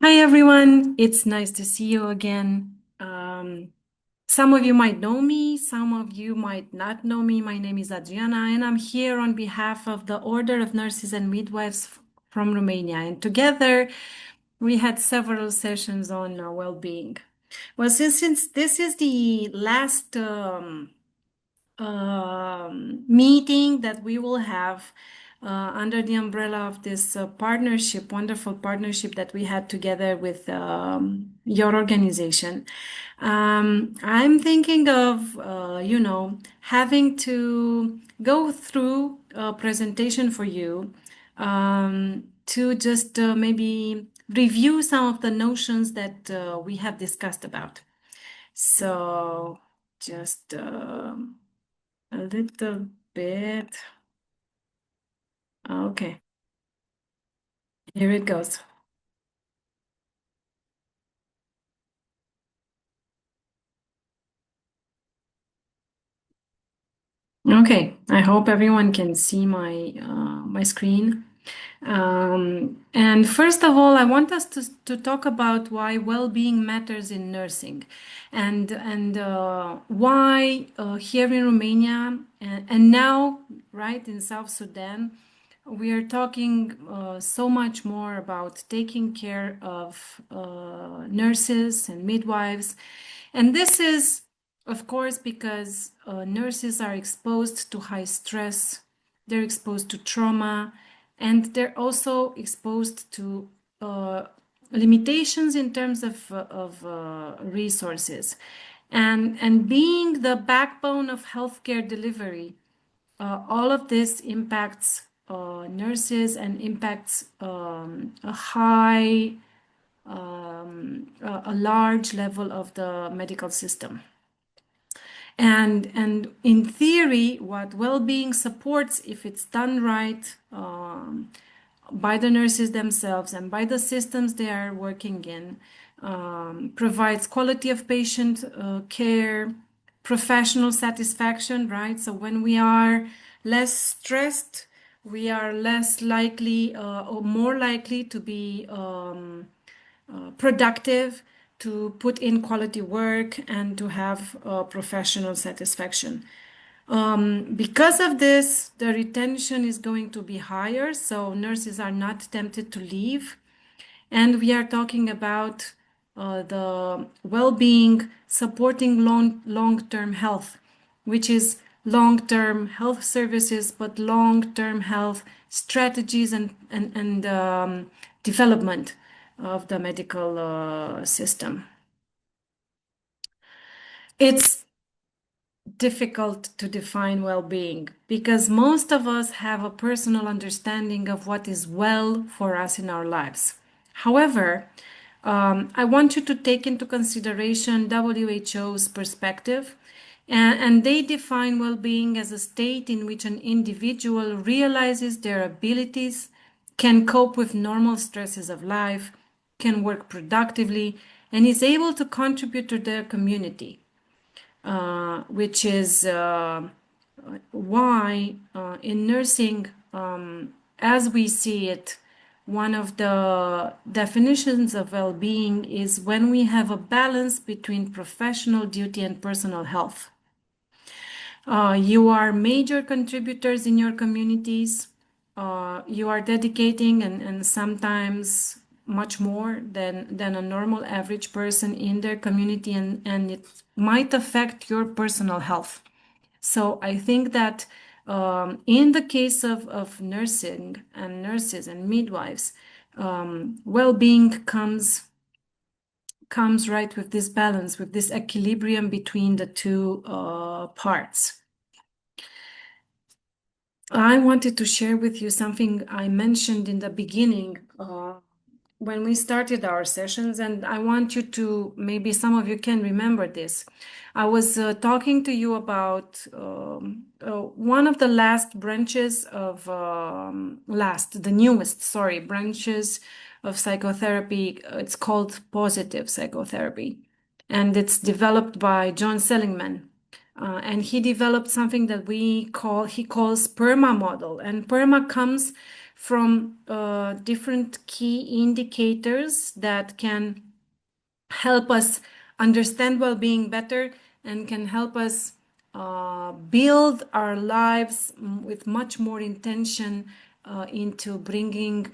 Hi everyone, it's nice to see you again. Some of you might know me, some of you might not know me. My name is Adriana, and I'm here on behalf of the Order of Nurses and Midwives from Romania. And together we had several sessions on well-being. Well, since this is the last meeting that we will have under the umbrella of this partnership, wonderful partnership that we had together with your organization. I'm thinking of, having to go through a presentation for you to just maybe review some of the notions that we have discussed about. So, just a little bit. Okay, here it goes. Okay, I hope everyone can see my screen. And first of all, I want us to talk about why well-being matters in nursing, and why here in Romania and now, right, in South Sudan, we are talking so much more about taking care of nurses and midwives. And this is, of course, because nurses are exposed to high stress, they're exposed to trauma, and they're also exposed to limitations in terms of resources. And being the backbone of healthcare delivery, all of this impacts nurses and impacts a large level of the medical system. And in theory, what well-being supports, if it's done right, by the nurses themselves and by the systems they are working in, provides quality of patient care, professional satisfaction, right? So when we are less stressed, we are less likely or more likely to be productive, to put in quality work, and to have professional satisfaction. Because of this, the retention is going to be higher, so nurses are not tempted to leave. And we are talking about the well-being supporting long-term health, which is long-term health services, but long-term health strategies and development of the medical system. It's difficult to define well-being because most of us have a personal understanding of what is well for us in our lives. However, I want you to take into consideration WHO's perspective, and they define well-being as a state in which an individual realizes their abilities, can cope with normal stresses of life, can work productively, and is able to contribute to their community, which is why in nursing, as we see it, one of the definitions of well-being is when we have a balance between professional duty and personal health. You are major contributors in your communities. You are dedicating and sometimes much more than a normal average person in their community, and it might affect your personal health. So I think that in the case of nursing and nurses and midwives, well-being comes right with this balance, with this equilibrium between the two parts. I wanted to share with you something I mentioned in the beginning when we started our sessions, and I want you to, maybe some of you can remember this. I was talking to you about one of the last branches of, the newest, sorry, branches of psychotherapy. It's called positive psychotherapy, and it's developed by John Seligman. And he developed something that he calls PERMA model. And PERMA comes from different key indicators that can help us understand well-being better and can help us build our lives with much more intention into bringing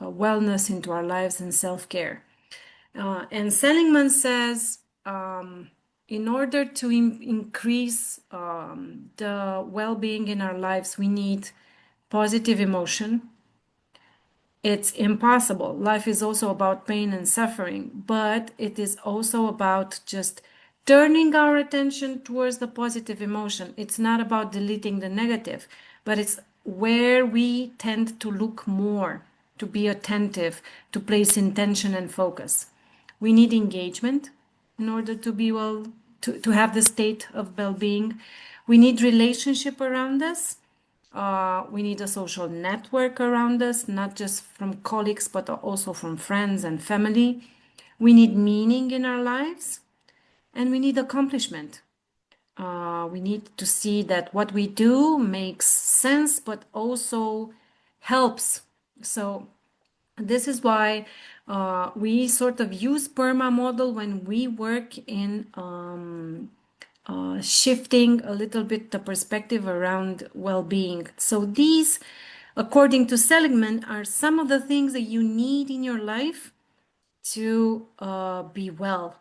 wellness into our lives and self-care. And Seligman says, in order to increase the well-being in our lives, we need positive emotion. It's impossible. Life is also about pain and suffering, but it is also about just turning our attention towards the positive emotion. It's not about deleting the negative, but it's where we tend to look more, to be attentive, to place intention and focus. We need engagement in order to be well, to have the state of well-being. We need relationship around us. We need a social network around us, not just from colleagues, but also from friends and family. We need meaning in our lives, and we need accomplishment. We need to see that what we do makes sense, but also helps. So this is why we sort of use PERMA model when we work in shifting a little bit the perspective around well-being. So these, according to Seligman, are some of the things that you need in your life to be well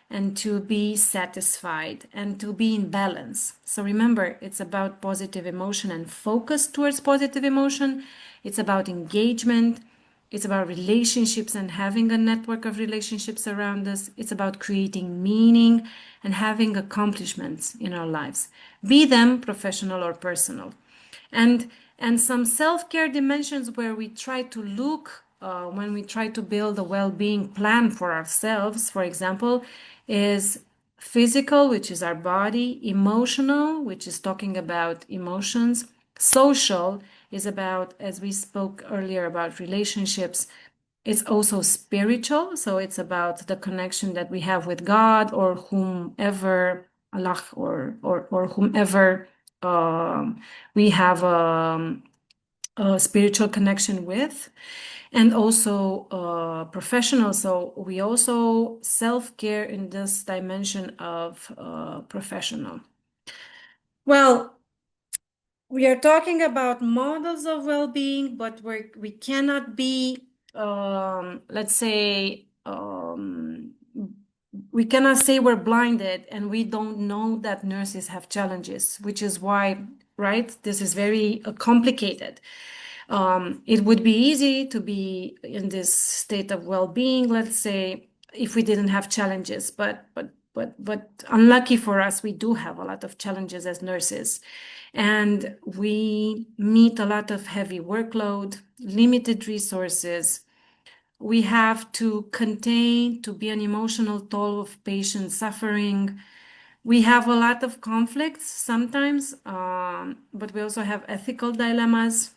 and to be satisfied and to be in balance. So remember, it's about positive emotion and focus towards positive emotion. It's about engagement. It's about relationships and having a network of relationships around us. It's about creating meaning and having accomplishments in our lives, be them professional or personal. And some self-care dimensions where we try to look when we try to build a well-being plan for ourselves, for example, is physical, which is our body; emotional, which is talking about emotions; social is about, as we spoke earlier, about relationships. It's also spiritual, so it's about the connection that we have with God or whomever, Allah, or whomever we have a spiritual connection with, and also professional. So we also self-care in this dimension of professional. Well, we are talking about models of well-being, but we cannot be, let's say, we cannot say we're blinded and we don't know that nurses have challenges, which is why, right, this is very complicated. It would be easy to be in this state of well-being, let's say, if we didn't have challenges, but unlucky for us, we do have a lot of challenges as nurses, and we meet a lot of heavy workload, limited resources. We have to contain, to be an emotional toll of patient suffering. We have a lot of conflicts sometimes, but we also have ethical dilemmas.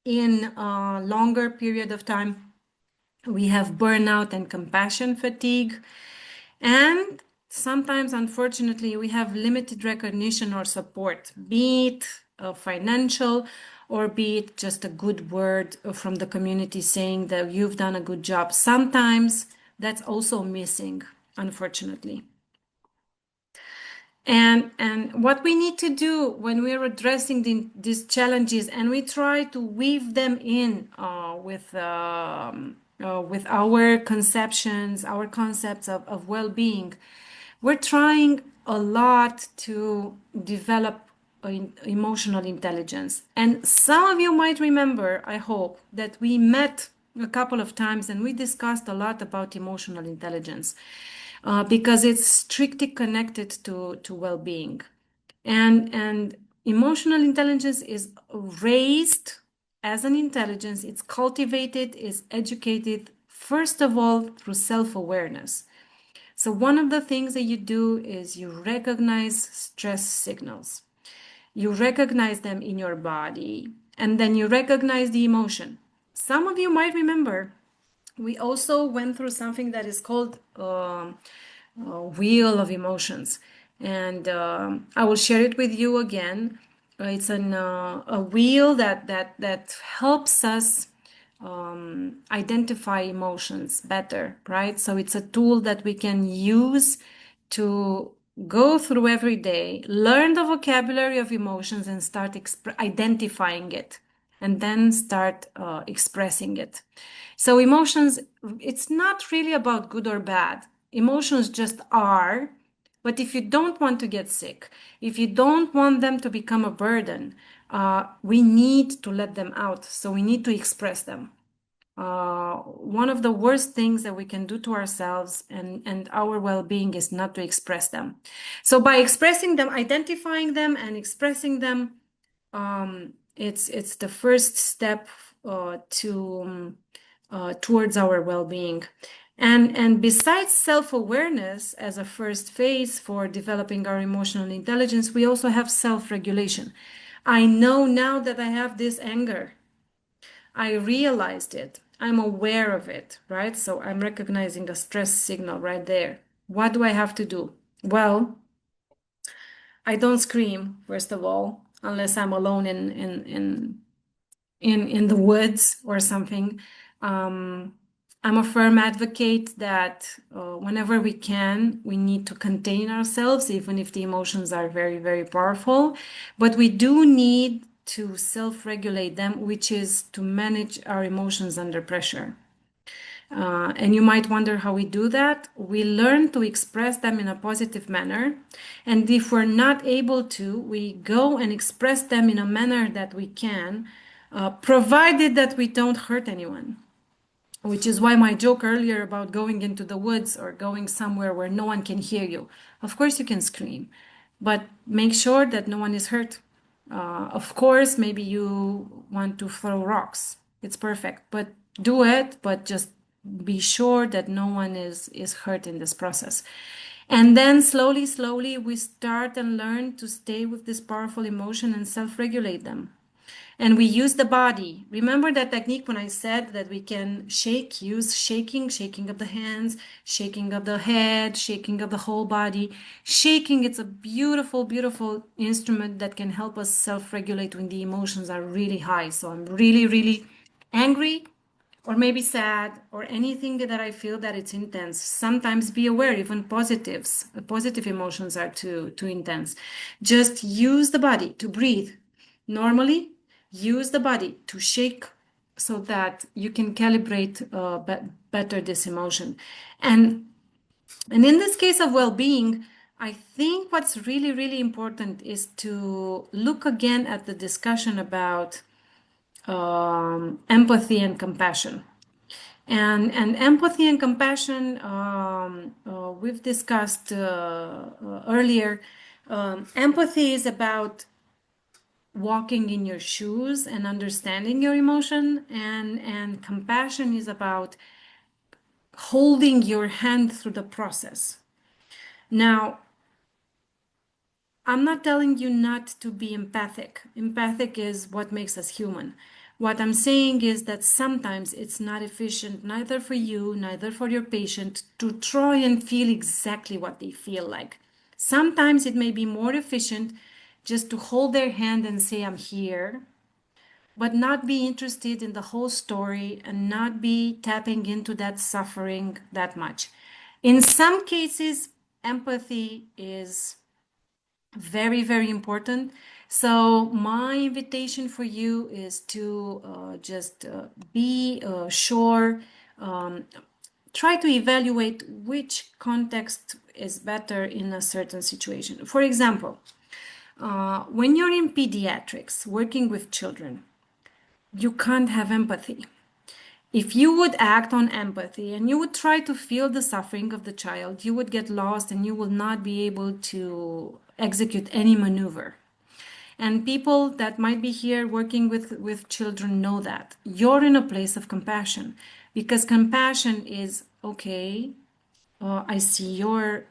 In a longer period of time, we have burnout and compassion fatigue. And sometimes, unfortunately, we have limited recognition or support, be it financial or be it just a good word from the community saying that you've done a good job. Sometimes that's also missing, unfortunately. And what we need to do when we're addressing these challenges, and we try to weave them in with our conceptions, our concepts of well-being, we're trying a lot to develop emotional intelligence. And some of you might remember, I hope, that we met a couple of times and we discussed a lot about emotional intelligence because it's strictly connected to well-being. And emotional intelligence is raised as an intelligence. It's cultivated, is educated, first of all, through self-awareness. So one of the things that you do is you recognize stress signals. You recognize them in your body, and then you recognize the emotion. Some of you might remember we also went through something that is called wheel of emotions. and I will share it with you again. It's a wheel that helps us identify emotions better, right? So it's a tool that we can use to go through every day, learn the vocabulary of emotions, and start identifying it, and then start expressing it. So emotions, it's not really about good or bad. Emotions just are. But if you don't want to get sick, if you don't want them to become a burden, we need to let them out. So we need to express them. One of the worst things that we can do to ourselves and our well-being is not to express them. So by expressing them, identifying them and expressing them, it's the first step towards our well-being. And besides self-awareness as a first phase for developing our emotional intelligence, we also have self-regulation. I know now that I have this anger. I realized it. I'm aware of it, right? So I'm recognizing a stress signal right there. What do I have to do? Well, I don't scream, first of all, unless I'm alone in the woods or something. Um, I'm a firm advocate that whenever we can, we need to contain ourselves, even if the emotions are very, very powerful. But we do need to self-regulate them, which is to manage our emotions under pressure. And you might wonder how we do that. We learn to express them in a positive manner. And if we're not able to, we go and express them in a manner that we can, provided that we don't hurt anyone. Which is why my joke earlier about going into the woods or going somewhere where no one can hear you. Of course, you can scream, but make sure that no one is hurt. Of course, maybe you want to throw rocks. It's perfect, but do it, but just be sure that no one is hurt in this process. And then slowly, slowly, we start and learn to stay with this powerful emotion and self-regulate them. And we use the body. Remember that technique when I said that we can use shaking of the hands, shaking of the head, shaking of the whole body. Shaking, it's a beautiful, beautiful instrument that can help us self-regulate when the emotions are really high. So I'm really, really angry or maybe sad or anything that I feel that it's intense. Sometimes be aware, even positive emotions are too intense. Just use the body to breathe. Normally, use the body to shake so that you can calibrate better this emotion. And in this case of well-being, I think what's really, really important is to look again at the discussion about empathy and compassion. And empathy and compassion, we've discussed earlier. Empathy is about walking in your shoes and understanding your emotion, and compassion is about holding your hand through the process. Now, I'm not telling you not to be empathic. Empathic is what makes us human. What I'm saying is that sometimes it's not efficient, neither for you, neither for your patient, to try and feel exactly what they feel like. Sometimes it may be more efficient just to hold their hand and say, I'm here, but not be interested in the whole story and not be tapping into that suffering that much. In some cases, empathy is very, very important. So my invitation for you is to just be sure, um, try to evaluate which context is better in a certain situation. For example, when you're in pediatrics working with children, you can't have empathy. If you would act on empathy and you would try to feel the suffering of the child, you would get lost and you will not be able to execute any maneuver. And people that might be here working with children know that. You're in a place of compassion because compassion is okay. I see your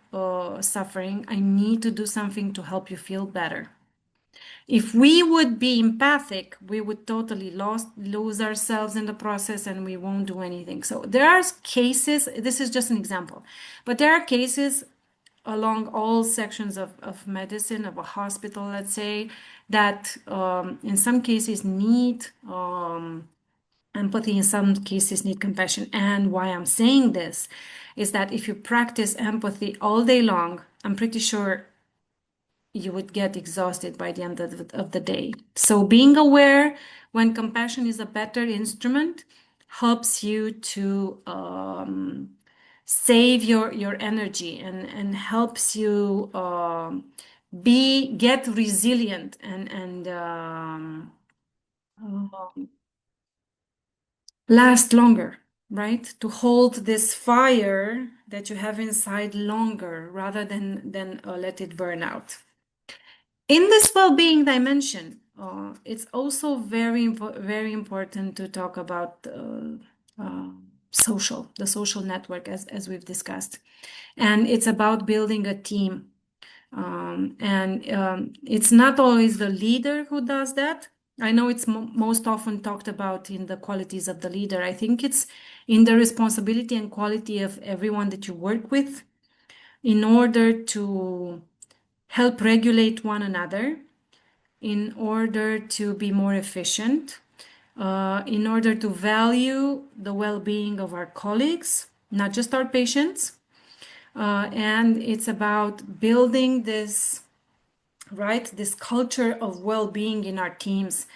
suffering. I need to do something to help you feel better. If we would be empathic, we would totally lose ourselves in the process and we won't do anything. So there are cases, this is just an example, but there are cases along all sections of medicine, of a hospital, let's say, that in some cases need empathy, in some cases need compassion. And why I'm saying this is that if you practice empathy all day long, I'm pretty sure you would get exhausted by the end of the day. So being aware when compassion is a better instrument helps you to save your energy and helps you get resilient and last longer, right? To hold this fire that you have inside longer rather than let it burn out. In this well-being dimension, it's also very important to talk about the social network, as we've discussed, and it's about building a team. It's not always the leader who does that. I know it's most often talked about in the qualities of the leader. I think it's in the responsibility and quality of everyone that you work with in order to help regulate one another, in order to be more efficient, in order to value the well-being of our colleagues, not just our patients. And it's about building this, right, this culture of well-being in our teams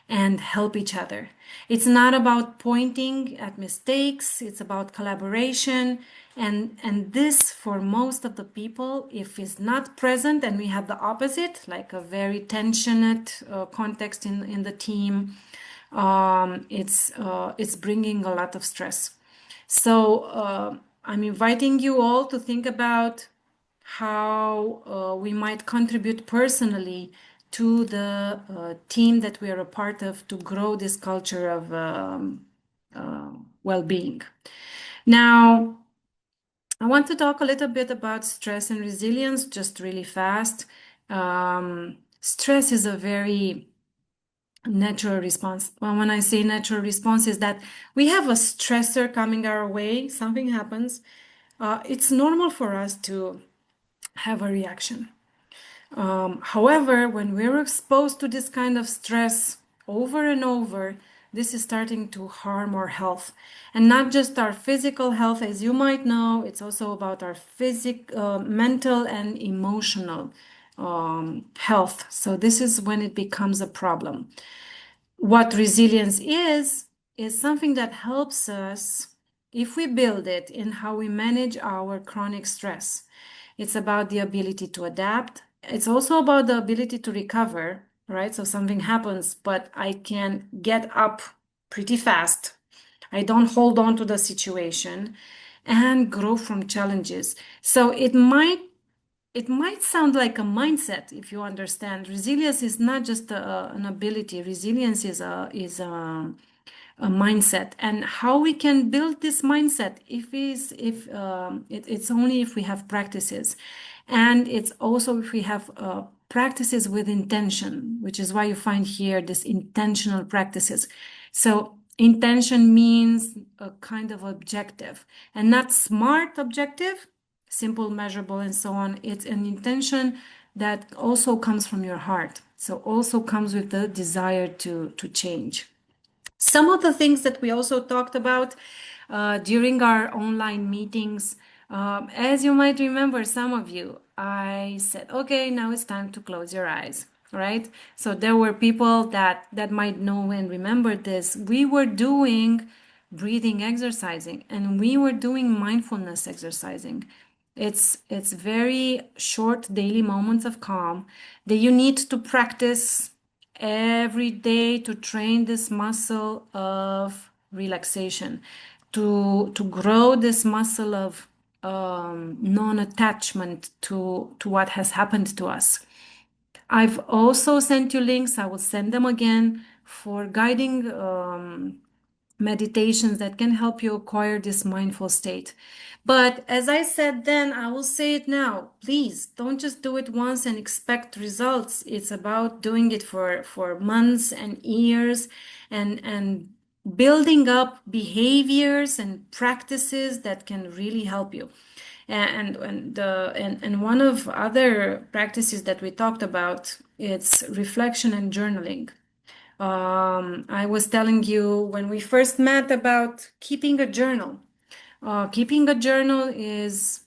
and help each other. It's not about pointing at mistakes, it's about collaboration. And this, for most of the people, if it's not present, and we have the opposite, like a very tensionate context in the team, it's bringing a lot of stress. So I'm inviting you all to think about how we might contribute personally to the team that we are a part of to grow this culture of well-being. Now, I want to talk a little bit about stress and resilience, just really fast. Stress is a very natural response. Well, when I say natural response, is that we have a stressor coming our way, something happens. It's normal for us to have a reaction. However, when we're exposed to this kind of stress over and over, this is starting to harm our health. And not just our physical health, as you might know, it's also about our mental and emotional health. So this is when it becomes a problem. What resilience is something that helps us if we build it in how we manage our chronic stress. It's about the ability to adapt. It's also about the ability to recover, right? So something happens, but I can get up pretty fast. I don't hold on to the situation and grow from challenges. So it might sound like a mindset if you understand. Resilience is not just an ability. Resilience is a mindset, and how we can build this mindset it's only if we have practices, and it's also if we have practices with intention, which is why you find here this intentional practices. So intention means a kind of objective, and not smart objective, simple, measurable, and so on. It's an intention that also comes from your heart. So also comes with the desire to change. Some of the things that we also talked about during our online meetings, as you might remember, some of you, I said, okay, now it's time to close your eyes, right? So there were people that might know and remember this. We were doing breathing exercising, and we were doing mindfulness exercising. It's very short daily moments of calm that you need to practice every day to train this muscle of relaxation, to grow this muscle of non-attachment to what has happened to us. I've also sent you links. I will send them again for guiding meditations that can help you acquire this mindful state. But as I said then, I will say it now. Please don't just do it once and expect results. It's about doing it for months and years, and building up behaviors and practices that can really help you. And one of other practices that we talked about, it's reflection and journaling. I was telling you when we first met about keeping a journal. Keeping a journal is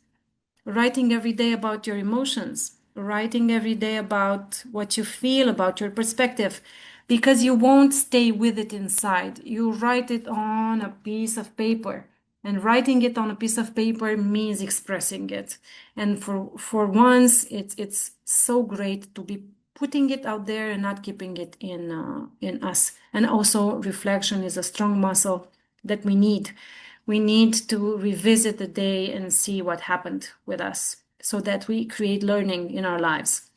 writing every day about your emotions, writing every day about what you feel, about your perspective, because you won't stay with it inside. You write it on a piece of paper. And writing it on a piece of paper means expressing it. And for once, it's so great to be putting it out there and not keeping it in us. And also, reflection is a strong muscle that we need. We need to revisit the day and see what happened with us so that we create learning in our lives.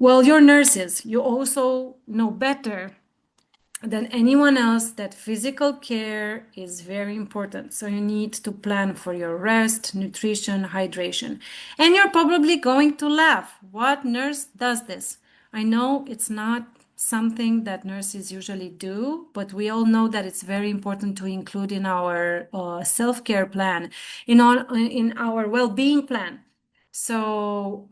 Well, you're nurses. You also know better than anyone else that physical care is very important. So you need to plan for your rest, nutrition, hydration. And you're probably going to laugh. What nurse does this? I know it's not something that nurses usually do, but we all know that it's very important to include in our self-care plan, in our well-being plan. So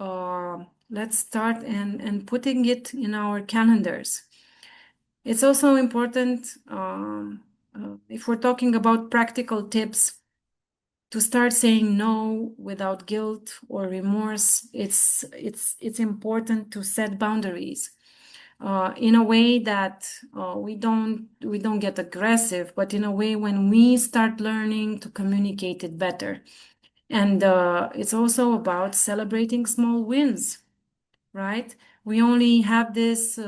let's start and putting it in our calendars. It's also important, if we're talking about practical tips, to start saying no without guilt or remorse. It's important to set boundaries in a way that we don't get aggressive, but in a way when we start learning to communicate it better. And it's also about celebrating small wins, right? We only have this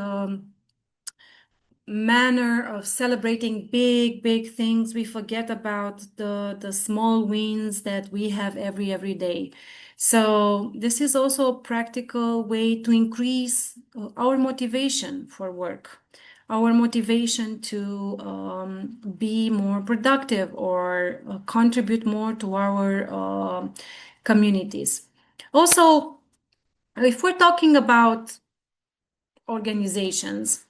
manner of celebrating big things. We forget about the small wins that we have every day. So this is also a practical way to increase our motivation for work, our motivation to be more productive or contribute more to our communities. Also, if we're talking about organizations,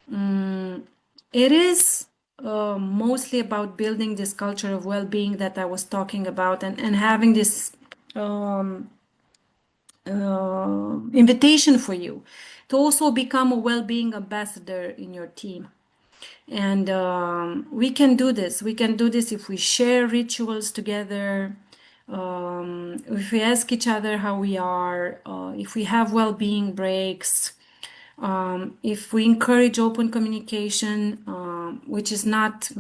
it is mostly about building this culture of well-being that I was talking about, and having this um, invitation for you to also become a well-being ambassador in your team. And we can do this. We can do this if we share rituals together, if we ask each other how we are, if we have well-being breaks, if we encourage open communication, which is not,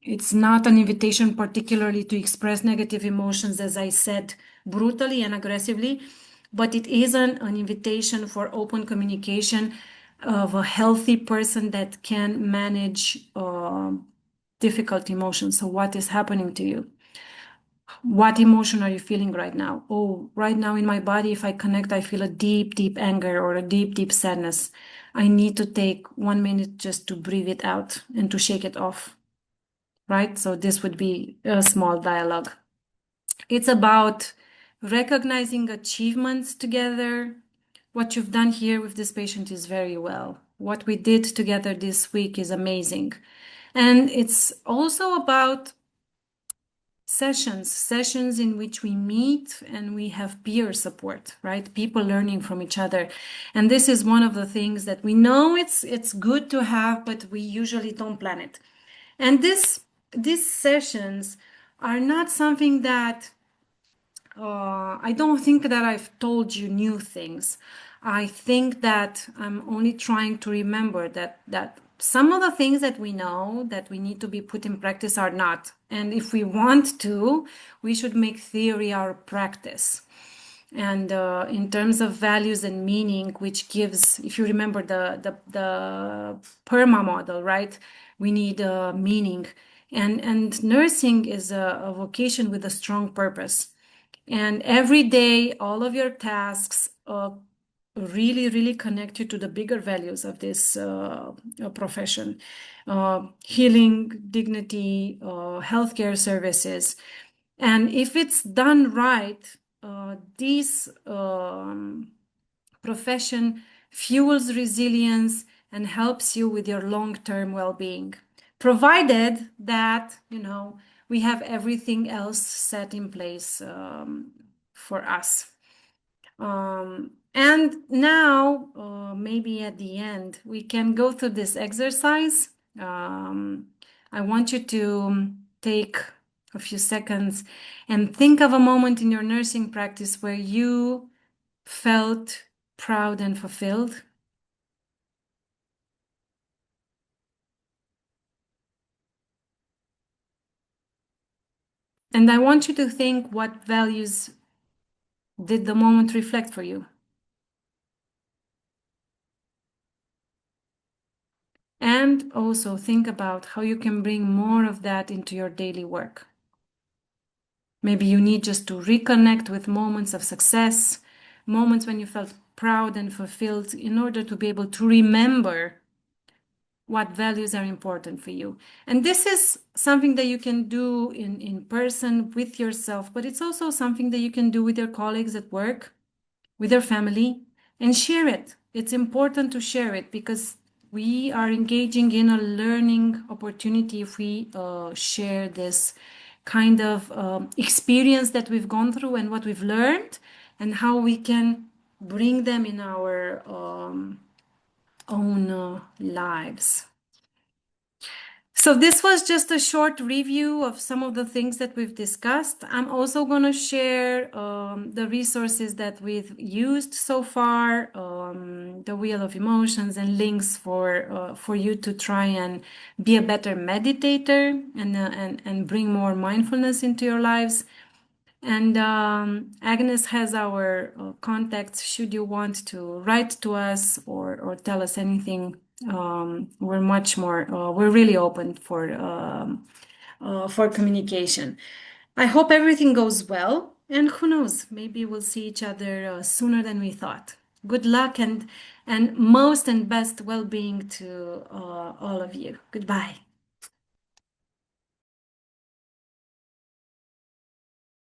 it's not an invitation particularly to express negative emotions, as I said, brutally and aggressively, but it is an invitation for open communication of a healthy person that can manage difficult emotions. So, what is happening to you? What emotion are you feeling right now? Oh, right now in my body, if I connect, I feel a deep anger or a deep sadness. I need to take 1 minute just to breathe it out and to shake it off, right? So this would be a small dialogue. It's about recognizing achievements together. What you've done here with this patient is very well. What we did together this week is amazing. And it's also about sessions in which we meet and we have peer support, right? People learning from each other. And this is one of the things that we know it's good to have, but we usually don't plan it. And these sessions are not something that I don't think that I've told you new things. I think that I'm only trying to remember that some of the things that we know that we need to be put in practice are not. And if we want to, we should make theory our practice. And in terms of values and meaning, which gives, if you remember the PERMA model, right? We need meaning. And nursing is a vocation with a strong purpose. And every day, all of your tasks really connect you to the bigger values of this profession: healing, dignity, healthcare services. And if it's done right, this profession fuels resilience and helps you with your long-term well-being, provided that, we have everything else set in place for us. And now, maybe at the end, we can go through this exercise. I want you to take a few seconds and think of a moment in your nursing practice where you felt proud and fulfilled. And I want you to think what values did the moment reflect for you? And also think about how you can bring more of that into your daily work. Maybe you need just to reconnect with moments of success, moments when you felt proud and fulfilled, in order to be able to remember what values are important for you. And this is something that you can do in person with yourself, but it's also something that you can do with your colleagues at work, with your family, and share it. It's important to share it because we are engaging in a learning opportunity if we share this kind of experience that we've gone through and what we've learned and how we can bring them in our own lives. So this was just a short review of some of the things that we've discussed. I'm also going to share the resources that we've used so far, the Wheel of Emotions, and links for you to try and be a better meditator and bring more mindfulness into your lives. And Agnes has our contacts should you want to write to us or tell us anything. We're much more, we're really open for communication. I hope everything goes well. And who knows, maybe we'll see each other sooner than we thought. Good luck and most and best well-being to all of you. Goodbye.